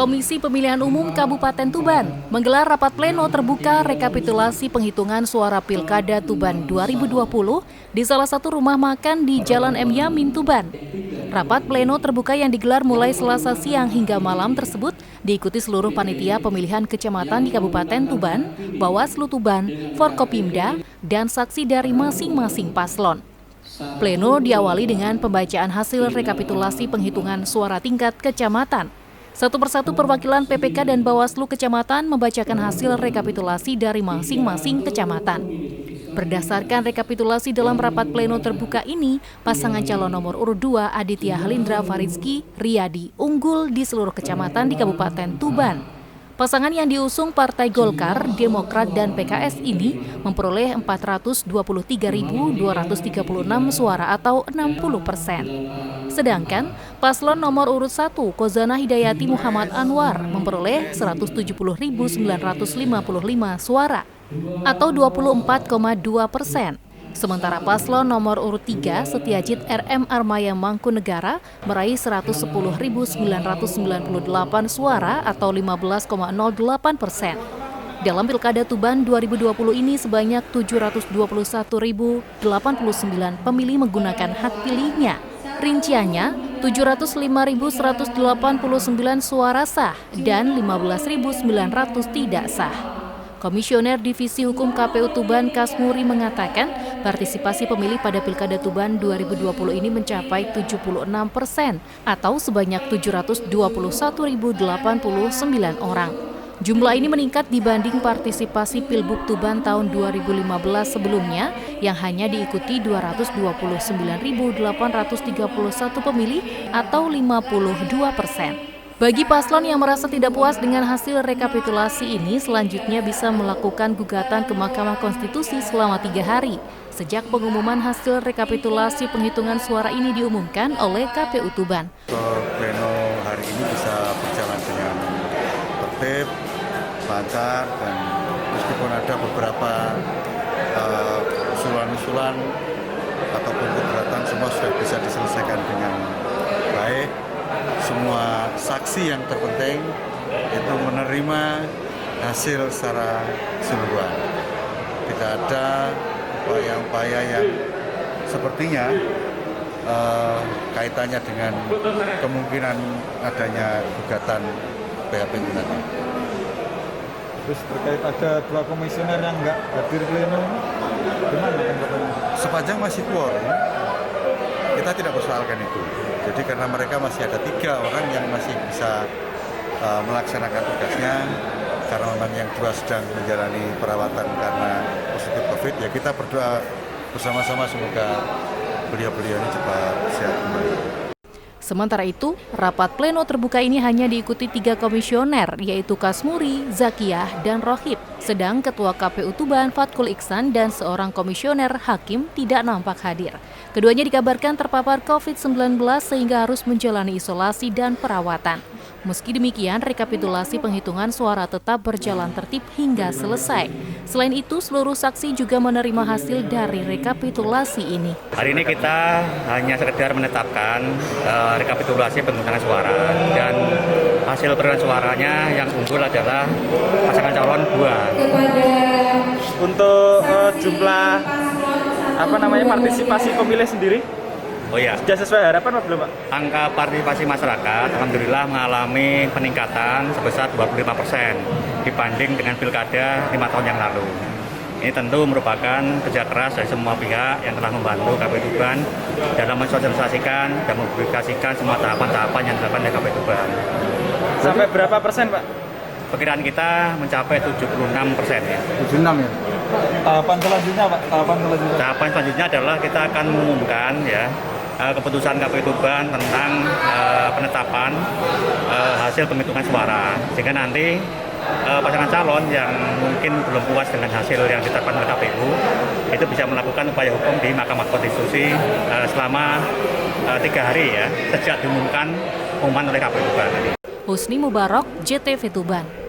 Komisi Pemilihan Umum Kabupaten Tuban menggelar rapat pleno terbuka rekapitulasi penghitungan suara Pilkada Tuban 2020 di salah satu rumah makan di Jalan M. Yamin, Tuban. Rapat pleno terbuka yang digelar mulai Selasa siang hingga malam tersebut diikuti seluruh panitia pemilihan kecamatan di Kabupaten Tuban, Bawaslu Tuban, Forkopimda, dan saksi dari masing-masing paslon. Pleno diawali dengan pembacaan hasil rekapitulasi penghitungan suara tingkat kecamatan. Satu persatu perwakilan PPK dan Bawaslu Kecamatan membacakan hasil rekapitulasi dari masing-masing kecamatan. Berdasarkan rekapitulasi dalam rapat pleno terbuka ini, pasangan calon nomor urut 2 Aditya Halindra Farizki Riyadi unggul di seluruh kecamatan di Kabupaten Tuban. Pasangan yang diusung Partai Golkar, Demokrat, dan PKS ini memperoleh 423.236 suara atau 60%. Sedangkan paslon nomor urut 1 Kozana Hidayati Muhammad Anwar memperoleh 170.955 suara atau 24,2%. Sementara paslon nomor urut 3 Setiajid RM Armaya Mangkunegara meraih 110.998 suara atau 15,08%. Dalam Pilkada Tuban 2020 ini sebanyak 721.089 pemilih menggunakan hak pilihnya. Rinciannya, 705.189 suara sah dan 15.900 tidak sah. Komisioner Divisi Hukum KPU Tuban Kasmuri mengatakan partisipasi pemilih pada Pilkada Tuban 2020 ini mencapai 76% atau sebanyak 721.089 orang. Jumlah ini meningkat dibanding partisipasi Pilbub Tuban tahun 2015 sebelumnya yang hanya diikuti 229.831 pemilih atau 52%. Bagi paslon yang merasa tidak puas dengan hasil rekapitulasi ini, selanjutnya bisa melakukan gugatan ke Mahkamah Konstitusi selama 3 hari. Sejak pengumuman hasil rekapitulasi penghitungan suara ini diumumkan oleh KPU Tuban. Pleno hari ini bisa berjalan dengan tertib, lancar, dan meskipun ada beberapa usulan-usulan ataupun keberatan, semua sudah bisa diselesaikan dengan baik. Semua saksi yang terpenting itu menerima hasil secara keseluruhan. Tidak ada upaya-upaya yang sepertinya kaitannya dengan kemungkinan adanya gugatan PHP nanti. Terus terkait ada 2 komisioner yang nggak hadir pleno, gimana tanggapannya? Sepanjang masih quorum, kita tidak persoalkan itu. Jadi karena mereka masih ada 3 orang yang masih bisa melaksanakan tugasnya, karena memang yang 2 sedang menjalani perawatan karena positif COVID, ya kita berdoa bersama-sama semoga beliau-beliau ini cepat sehat kembali. Sementara itu, rapat pleno terbuka ini hanya diikuti 3 komisioner, yaitu Kasmuri, Zakiyah, dan Rohib. Sedang Ketua KPU Tuban Fatkul Iksan dan seorang komisioner Hakim tidak nampak hadir. Keduanya dikabarkan terpapar COVID-19 sehingga harus menjalani isolasi dan perawatan. Meski demikian, rekapitulasi penghitungan suara tetap berjalan tertib hingga selesai. Selain itu, seluruh saksi juga menerima hasil dari rekapitulasi ini. Hari ini kita hanya sekedar menetapkan rekapitulasi penghitungan suara, dan hasil perolehan suaranya yang unggul adalah pasangan calon 2. Untuk jumlah partisipasi pemilih sendiri? Oh ya, sudah sesuai harapan apa belum, Pak? Angka partisipasi masyarakat alhamdulillah mengalami peningkatan sebesar 25% dibanding dengan pilkada 5 tahun yang lalu. Ini tentu merupakan kerja keras dari semua pihak yang telah membantu KPU Tuban dalam mensosialisasikan dan mempublikasikan semua tahapan-tahapan yang dilakukan oleh KPU Tuban. Sampai berapa persen, Pak? Perkiraan kita mencapai 76% ya. 76 ya. Tahapan selanjutnya, Pak? Tahapan selanjutnya adalah kita akan mengumumkan keputusan KPU Tuban tentang penetapan hasil penghitungan suara, sehingga nanti pasangan calon yang mungkin belum puas dengan hasil yang ditetapkan oleh KPU itu bisa melakukan upaya hukum di Mahkamah Konstitusi selama 3 hari ya, sejak diumumkan pengumuman oleh KPU Tuban. Husni Mubarok, JTV Tuban.